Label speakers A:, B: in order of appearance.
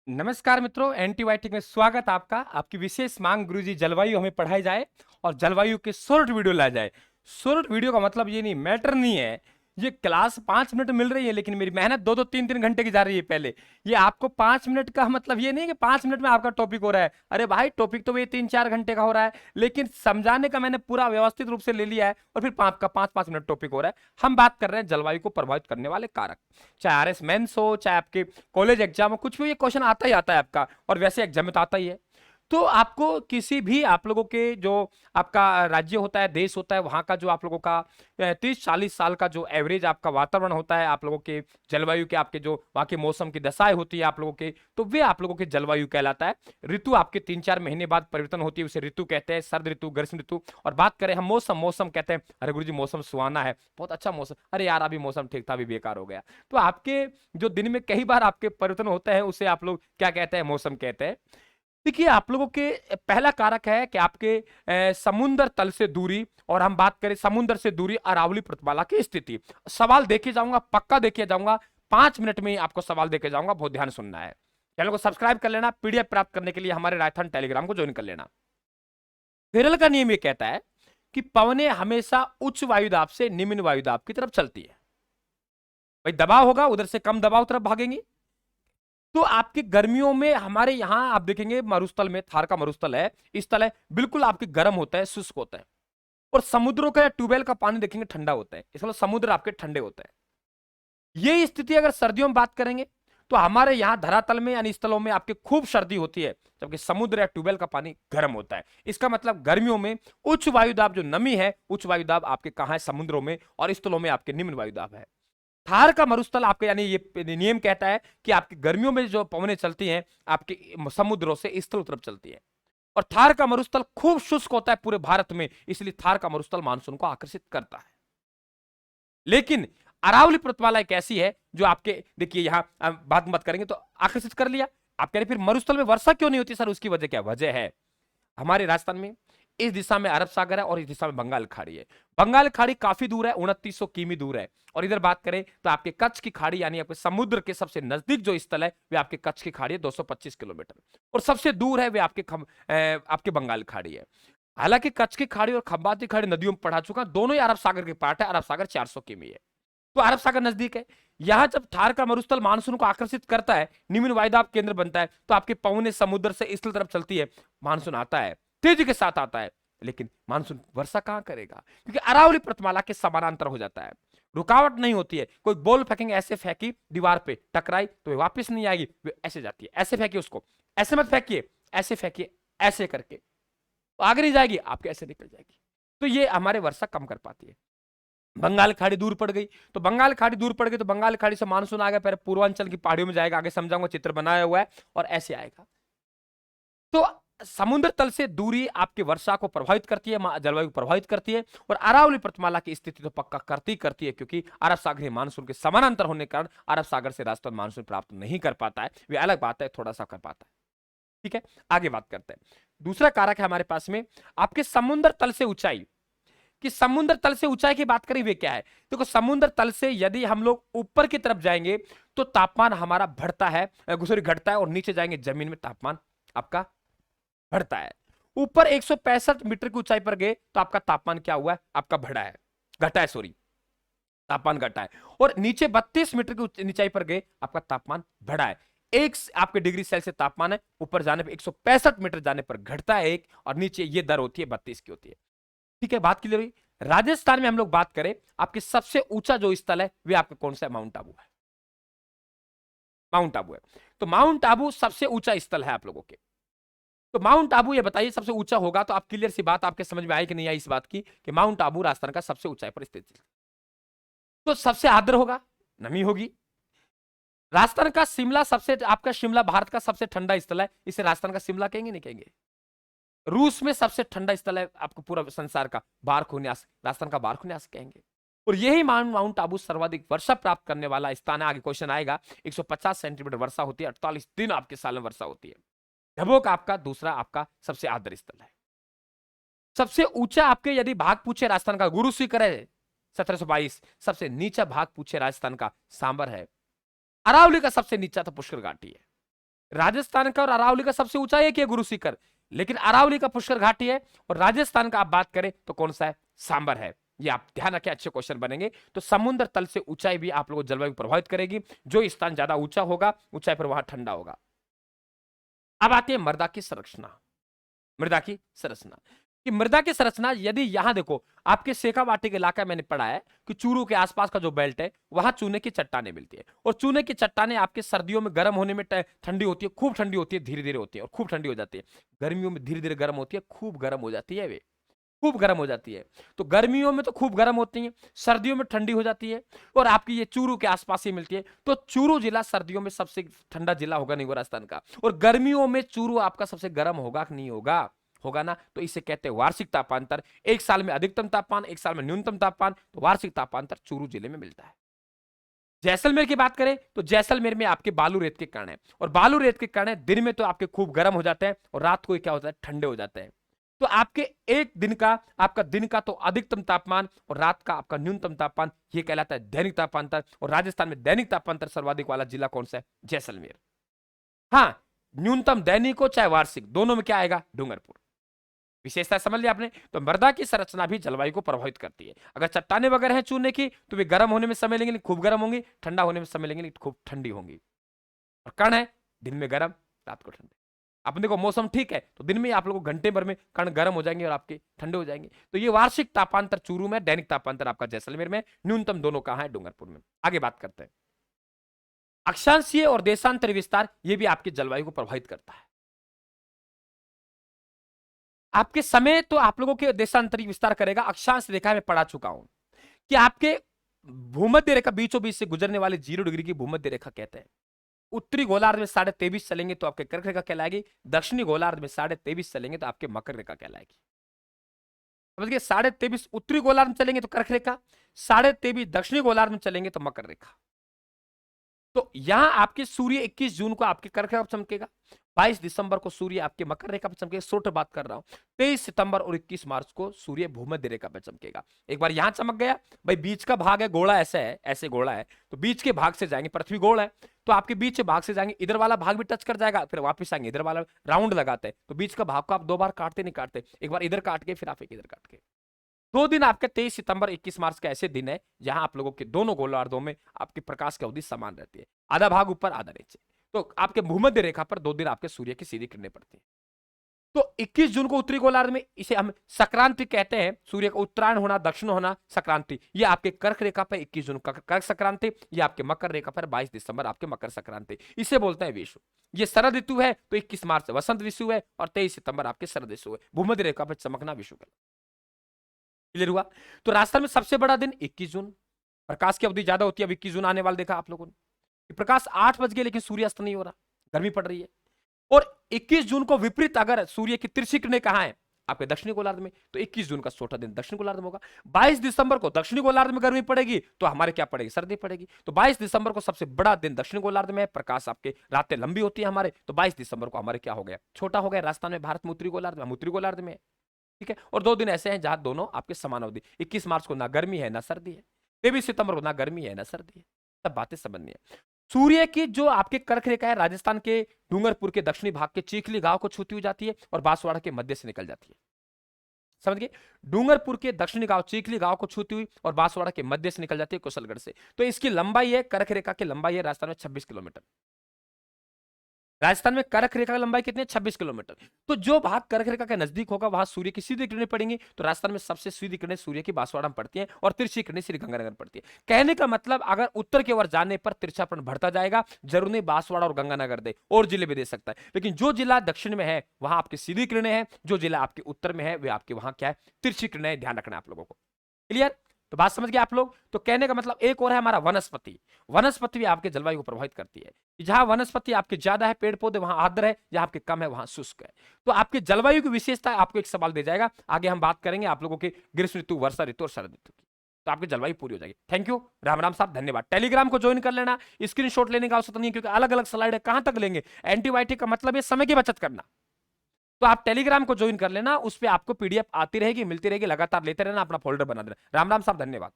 A: नमस्कार मित्रों, एंटीबायोटिक में स्वागत आपका। आपकी विशेष मांग गुरुजी जलवायु हमें पढ़ाई जाए और जलवायु के शॉर्ट वीडियो ला जाए। शॉर्ट वीडियो का मतलब ये नहीं, मैटर नहीं है ये क्लास 5 मिनट मिल रही है, लेकिन मेरी मेहनत 2-2 3-3 घंटे की जा रही है। पहले ये आपको 5 मिनट का मतलब ये नहीं कि 5 मिनट में आपका टॉपिक हो रहा है। अरे भाई, टॉपिक तो ये 3-4 घंटे का हो रहा है, लेकिन समझाने का मैंने पूरा व्यवस्थित रूप से ले लिया है और फिर 5 5 मिनट टॉपिक हो रहा है। हम बात कर रहे हैं जलवायु को प्रभावित करने वाले कारक। चाहे आरएस मेंस हो, चाहे आपके कॉलेज एग्जाम हो, कुछ भी ये क्वेश्चन आता ही आता है आपका, और वैसे एग्जाम में तो आता ही है। तो आपको किसी भी आप लोगों के जो आपका राज्य होता है, देश होता है, वहां का जो आप लोगों का 30-40 साल का जो एवरेज आपका वातावरण होता है, आप लोगों के जलवायु के, आपके जो वहां के मौसम की दशाएं होती है आप लोगों के, तो वे आप लोगों के जलवायु कहलाता है। ऋतु आपके 3-4 महीने बाद परिवर्तन होती है, उसे ऋतु कहते हैं, सर्द ऋतु, ग्रीष्म ऋतु। और बात करें हम मौसम, मौसम कहते हैं अरे गुरु जी मौसम सुहाना है, बहुत अच्छा मौसम, अरे यार अभी मौसम ठीक था, अभी बेकार हो गया। तो आपके जो दिन में कई बार आपके परिवर्तन होते हैं, उसे आप लोग क्या कहते हैं, मौसम कहते हैं। देखिए, आप लोगों के पहला कारक है कि आपके समुद्र तल से दूरी, और हम बात करें समुद्र से दूरी अरावली पर्वतमाला की स्थिति। सवाल देखे जाऊंगा, पक्का देखे जाऊंगा, 5 मिनट में ही आपको सवाल देके जाऊंगा, बहुत ध्यान सुनना है। चैनल को सब्सक्राइब कर लेना, पीडीएफ प्राप्त करने के लिए हमारे रायथन टेलीग्राम को ज्वाइन कर लेना। फेरल का नियम ये कहता है कि पवनें हमेशा उच्च वायुदाब से निम्न वायुदाब की तरफ चलती है। भाई दबाव होगा, उधर से कम दबाव तरफ भागेंगी। तो आपकी गर्मियों में हमारे यहां आप देखेंगे मरुस्थल में, थार का मरुस्थल है, इस तल है, बिल्कुल आपके गर्म होता है, शुष्क होता है। और समुद्रों का ट्यूबवेल का पानी देखेंगे ठंडा होता है, इसलिए समुद्र आपके ठंडे होते हैं। ये स्थिति अगर सर्दियों में बात करेंगे तो हमारे यहां धरातल में यानी स्थलों में आपके खूब सर्दी होती है, जबकि समुद्र या ट्यूबवेल का पानी गर्म होता है। इसका मतलब गर्मियों में उच्च वायुदाब जो नमी है, उच्च वायुदाब आपके कहां है, समुद्रों में, और स्थलों में आपके निम्न वायुदाब है। थार का मरुस्थल आपके यानी ये नियम कहता है कि आपकी गर्मियों में जो पवनें चलती हैं आपके समुद्रों से स्थल तरफ चलती है। और थार का मरुस्थल खूब शुष्क होता है पूरे भारत में, इसलिए थार का मरुस्थल मानसून को आकर्षित करता है। लेकिन अरावली पर्वतमाला एक ऐसी है जो आपके, देखिए यहां बात मत करेंगे तो आकर्षित कर लिया। आप कह रहे फिर मरुस्थल में वर्षा क्यों नहीं होती सर, उसकी वजह क्या? वजह है हमारे राजस्थान में इस दिशा में अरब सागर है और इस दिशा में बंगाल खाड़ी है। बंगाल खाड़ी काफी दूर है, 2900 किमी दूर है। और इधर बात करें तो आपके कच्छ की खाड़ी यानी आपके समुद्र के सबसे नजदीक जो स्थल है वे आपके कच्छ की खाड़ी है, 225 किलोमीटर। और सबसे दूर है वे आपके बंगाल खाड़ी है। हालांकि कच्छ की खाड़ी और खंबाती खाड़ी नदियों में पढ़ा चुका, दोनों ही अरब सागर के पार्ट है। अरब सागर 400 किमी है, तो अरब सागर नजदीक है। यहां जब थार का मरुस्थल मानसून को आकर्षित करता है, निम्न वायुदाब केंद्र बनता है, तो आपके पवनें समुद्र से स्थल तरफ चलती है, मानसून आता है, तेजी के साथ आता है। लेकिन मानसून वर्षा कहां करेगा, क्योंकि अरावली पर्वतमाला के समानांतर हो जाता है, रुकावट नहीं होती है। कोई बॉल फेंकेंगे, ऐसे फेंकी दीवार पे टकराई तो वे वापस नहीं आएगी, वे ऐसे जाती है। ऐसे फेंकिए उसको, ऐसे मत फेंकिए, ऐसे फेंकिए, ऐसे करके तो आगे नहीं जाएगी, आपके ऐसे निकल जाएगी। तो ये हमारे वर्षा कम कर पाती है। बंगाल खाड़ी दूर पड़ गई, तो बंगाल खाड़ी दूर पड़ गई तो बंगाल खाड़ी से मानसून आ गया, पहले पूर्वांचल की पहाड़ियों में जाएगा, आगे समझाऊंगा, चित्र बनाया हुआ है, और ऐसे आएगा। तो समुद्र तल से दूरी आपकी वर्षा को प्रभावित करती है, जलवायु प्रभावित करती है। और अरावली पर्वतमाला की स्थिति तो पक्का करती है, क्योंकि अरब सागर मानसून के समानांतर होने के कारण अरब सागर से राजस्थान मानसून प्राप्त नहीं कर पाता है। वे अलग बात है, थोड़ा सा कर पाता है। ठीक है, आगे बात करते हैं। दूसरा कारक है हमारे पास में आपके समुद्र तल से ऊंचाई। कि समुद्र तल से ऊंचाई की बात करें, वे क्या है? देखो, समुद्र तल से यदि हम लोग ऊपर की तरफ जाएंगे तो तापमान हमारा बढ़ता है, सॉरी घटता है, और नीचे जाएंगे जमीन में तापमान आपका बढ़ता है। ऊपर 165 मीटर की ऊंचाई पर गए तो आपका तापमान क्या हुआ है? आपका बढ़ा है, घटा है, सॉरी, तापमान घटा है। और नीचे 32 मीटर की ऊंचाई पर गए, आपका तापमान बढ़ा है। एक आपके डिग्री सेल्सियस तापमान है, ऊपर जाने पर 165 मीटर जाने पर घटता है एक, और नीचे ये दर होती है 32 की होती है। ठीक है, बात क्लियर हुई। राजस्थान में हम लोग बात करें, आपके सबसे ऊंचा जो स्थल है वे आपका कौन सा है? माउंट आबू है। माउंट आबू है। तो माउंट आबू सबसे ऊंचा स्थल है आप लोगों के। तो माउंट आबू ये बताइए सबसे ऊंचा होगा तो आप क्लियर सी बात आपके समझ में आई कि नहीं आई इस बात की कि माउंट आबू राजस्थान का सबसे ऊंचाई पर स्थित है। तो सबसे आर्द्र होगा, नमी होगी। राजस्थान का शिमला सबसे, आपका शिमला भारत का सबसे ठंडा स्थल है, इसे राजस्थान का शिमला कहेंगे नहीं कहेंगे? रूस में सबसे ठंडा स्थल है आपको पूरा संसार का, बारखुन्यास, राजस्थान का बारखुन्यास कहेंगे। और यही माउंट आबू सर्वाधिक वर्षा प्राप्त करने वाला स्थान है। आगे क्वेश्चन आएगा। 150 सेंटीमीटर वर्षा होती है, 48 दिन आपके साल में वर्षा होती है। डबोक आपका दूसरा आपका सबसे आदर स्थल है। सबसे ऊंचा आपके यदि भाग पूछे राजस्थान का, गुरु शिखर है 1722। सबसे नीचा भाग पूछे राजस्थान का, सांबर है। अरावली का सबसे नीचा तो पुष्कर घाटी है। राजस्थान का और अरावली का सबसे ऊंचा एक है गुरु शिखर, लेकिन अरावली का पुष्कर घाटी है, और राजस्थान का आप बात करें तो कौन सा है, सांबर है। ये आप ध्यान रखें, अच्छे क्वेश्चन बनेंगे। तो समुद्र तल से ऊंचाई भी आप लोगों को जलवायु प्रभावित करेगी। जो स्थान ज्यादा ऊंचा होगा, ऊंचाई पर वहां ठंडा होगा। अब आती है मृदा की संरचना। मृदा की संरचना, कि मृदा की संरचना, यदि यहां देखो आपके शेखावाटी के इलाका मैंने पढ़ा है कि चूरू के आसपास का जो बेल्ट है वहां चूने की चट्टानें मिलती है, और चूने की चट्टानें आपके सर्दियों में गर्म होने में ठंडी होती है, खूब ठंडी होती है, धीरे धीरे होती है और खूब ठंडी हो जाती है। गर्मियों में धीरे धीरे गर्म होती है, खूब गर्म हो जाती है, वे खूब गर्म हो जाती है। तो गर्मियों में तो खूब गर्म होती है, सर्दियों में ठंडी हो जाती है, और आपकी ये चूरू के आसपास ही मिलती है। तो चूरू जिला सर्दियों में सबसे ठंडा जिला होगा नहीं राजस्थान का, और गर्मियों में चूरू आपका सबसे गर्म होगा कि नहीं होगा, होगा ना। तो इसे कहते हैं वार्षिक तापांतर। एक साल में अधिकतम तापमान, एक साल में न्यूनतम तापमान, तो वार्षिक तापांतर चूरू जिले में मिलता है। जैसलमेर की बात करें तो जैसलमेर में आपके बालू रेत के कण है, और बालू रेत के कण है दिन में तो आपके खूब गर्म हो जाते हैं, और रात को क्या होता है, ठंडे हो जाते हैं। तो आपके एक दिन का, आपका दिन का तो अधिकतम तापमान और रात का आपका न्यूनतम तापमान, ये कहलाता है दैनिक तापांतर। और राजस्थान में दैनिक तापांतर सर्वाधिक वाला जिला कौन सा है, जैसलमेर। हाँ, न्यूनतम दैनिक हो चाहे वार्षिक, दोनों में क्या आएगा, डूंगरपुर। विशेषता समझ लिया आपने। तो मृदा की संरचना भी जलवायु को प्रभावित करती है। अगर चट्टाने वगैरह हैं चूने की, तो वे गर्म होने में समय लेंगे, खूब गर्म होंगी, ठंडा होने में समय लेंगे, खूब ठंडी होंगी। और कण है, दिन में गर्म, रात को ठंडे। अपने को मौसम ठीक है तो दिन में आप लोगों को घंटे भर में कण गर्म हो जाएंगे और आपके ठंडे हो जाएंगे। तो ये वार्षिक तापांतर चूरू में, दैनिक तापांतर आपका जैसलमेर में, न्यूनतम दोनों कहां है, डूंगरपुर में। आगे बात करते हैं अक्षांशीय और देशांतरी विस्तार, ये भी आपकी जलवायु को प्रभावित करता है। आपके समय तो आप लोगों के देशांतरी विस्तार करेगा। अक्षांश रेखा में पढ़ा चुका हूं कि आपके भूमध्य रेखा बीचों बीच से गुजरने वाले 0 डिग्री की भूमध्य रेखा कहते हैं। उत्तरी गोलार्ध में 23.5 चलेंगे तो आपके कर्क रेखा कहलाएगी, दक्षिणी गोलार्ध में 23.5 चलेंगे तो आपके मकर रेखा कहलाएगी। समझ गए, 23.5 उत्तरी गोलार्ध में चलेंगे तो कर्क रेखा, 23.5 दक्षिणी गोलार्ध में चलेंगे तो मकर रेखा। तो यहां आपके सूर्य 21 जून को आपके कर्क रेखा पर चमकेगा, 22 दिसंबर को सूर्य आपके मकर रेखा पर चमकेगा, छोटे बात कर रहा हूं। 23 सितंबर और 21 मार्च को सूर्य भूमध्य रेखा पर चमकेगा। एक बार यहां चमक गया, भाई बीच का भाग है गोला, ऐसा है, ऐसे गोला है, तो बीच के भाग से जाएंगे, पृथ्वी गोल है तो आपके बीच के भाग से जाएंगे, इधर वाला भाग भी टच कर जाएगा, फिर वापस आएंगे, इधर वाला राउंड लगाते हैं। तो बीच का भाग को आप 2 बार काटते नहीं काटते, एक बार इधर काट के फिर आप एक इधर काट के। 2 दिन आपके 23 सितंबर 21 मार्च का ऐसे दिन है जहां आप लोगों के दोनों गोलार्धों में आपकी प्रकाश की अवधि समान रहती है, आधा भाग ऊपर आधा नीचे। तो आपके भूमध्य रेखा पर 2 दिन आपके सूर्य की सीधी किरणें पड़ती है। तो 21 जून को उत्तरी गोलार्ध में, इसे हम संक्रांति कहते हैं, सूर्य का उत्तरायण होना, दक्षिण होना, संक्रांति। ये आपके कर्क रेखा पर 21 जून का कर्क संक्रांति, ये आपके मकर रेखा पर 22 दिसंबर आपके मकर संक्रांति। इसे बोलते हैं विषु। ये शरद ऋतु है तो 21 मार्च वसंत विषु है, और 23 सितंबर आपके शरद ऋतु है। भूमध्य रेखा पर चमकना विषु का। क्लियर हुआ। तो राजस्थान में सबसे बड़ा दिन 21 जून, प्रकाश की अवधि ज्यादा होती है। अब 21 जून आने वाला देखा आप लोगों ने, प्रकाश 8 बज गए लेकिन सूर्यास्त नहीं हो रहा, गर्मी पड़ रही है। और 21 जून को विपरीत अगर सूर्य की तिरछी किरणें कहां है, आपके दक्षिणी गोलार्ध में, तो 21 जून का छोटा दिन दक्षिणी गोलार्ध में होगा। 22 दिसंबर को दक्षिणी गोलार्ध में गर्मी पड़ेगी तो हमारे क्या पड़ेगी, सर्दी पड़ेगी। तो 22 दिसंबर को सबसे बड़ा दिन दक्षिणी गोलार्ध में है, प्रकाश आपके रातें लंबी होती है हमारे, तो 22 दिसंबर को हमारे क्या हो गया, छोटा हो गया। राजस्थान में, भारत में उत्तरी गोलार्ध में, हम उत्तरी गोलार्ध में है, ठीक है। और 2 दिन ऐसे हैं जहां दोनों आपके समान अवधि, 21 मार्च को ना गर्मी है ना सर्दी है, 23 सितंबर को ना गर्मी है ना सर्दी है। सब बातें समझनी है। सूर्य की जो आपके कर्क रेखा है राजस्थान के डूंगरपुर के दक्षिणी भाग के चीखली गांव को छूती हुई जाती है और बांसवाड़ा के मध्य से निकल जाती है। समझ गए, डूंगरपुर के दक्षिणी गांव चीखली गांव को छूती हुई और बांसवाड़ा के मध्य से निकल जाती है कुशलगढ़ से। तो इसकी लंबाई है, कर्क रेखा की लंबाई है राजस्थान में 26 किलोमीटर। राजस्थान में कर्क रेखा की लंबाई कितनी है, 26 किलोमीटर। तो जो भाग कर्क रेखा के नजदीक होगा वहां सूर्य की सीधी किरणें पड़ेंगी। तो राजस्थान में सबसे सीधी किरणें सूर्य की बांसवाड़ा में पड़ती हैं और तिरछी किरणें श्री गंगानगर पड़ती है। कहने का मतलब अगर उत्तर की ओर जाने पर तिरछापन बढ़ता जाएगा, जरूर नहीं बांसवाड़ा और गंगानगर दे, और जिले भी दे सकता है, लेकिन जो जिला दक्षिण में है वहां आपकी सीधी किरणें हैं, जो जिला आपके उत्तर में है वे आपके वहां क्या है, तिरछी किरणें। ध्यान रखना आप लोगों को। क्लियर, तो बात समझ गए आप लोग। तो कहने का मतलब एक और है हमारा वनस्पति। वनस्पति भी आपके जलवायु को प्रभावित करती है। जहां वनस्पति आपके ज्यादा है, पेड़ पौधे, वहां आर्द्र है, जहां आपके कम है वहां शुष्क है। तो आपके जलवायु की विशेषता आपको एक सवाल दे जाएगा, आगे हम बात करेंगे आप लोगों के ग्रीष्म ऋतु, वर्षा ऋतु और शरद ऋतु की। तो आपकी जलवायु पूरी हो जाएगी। थैंक यू, राम राम साहब, धन्यवाद। टेलीग्राम को ज्वाइन कर लेना, स्क्रीनशॉट लेने की आवश्यकता नहीं है क्योंकि अलग अलग स्लाइड है, कहां तक लेंगे। एंटीबायोटिक का मतलब है समय की बचत करना। तो आप टेलीग्राम को ज्वाइन कर लेना, उस पर आपको पीडीएफ आती रहेगी, मिलती रहेगी, लगातार लेते रहना, अपना फोल्डर बना देना। राम राम साहब, धन्यवाद।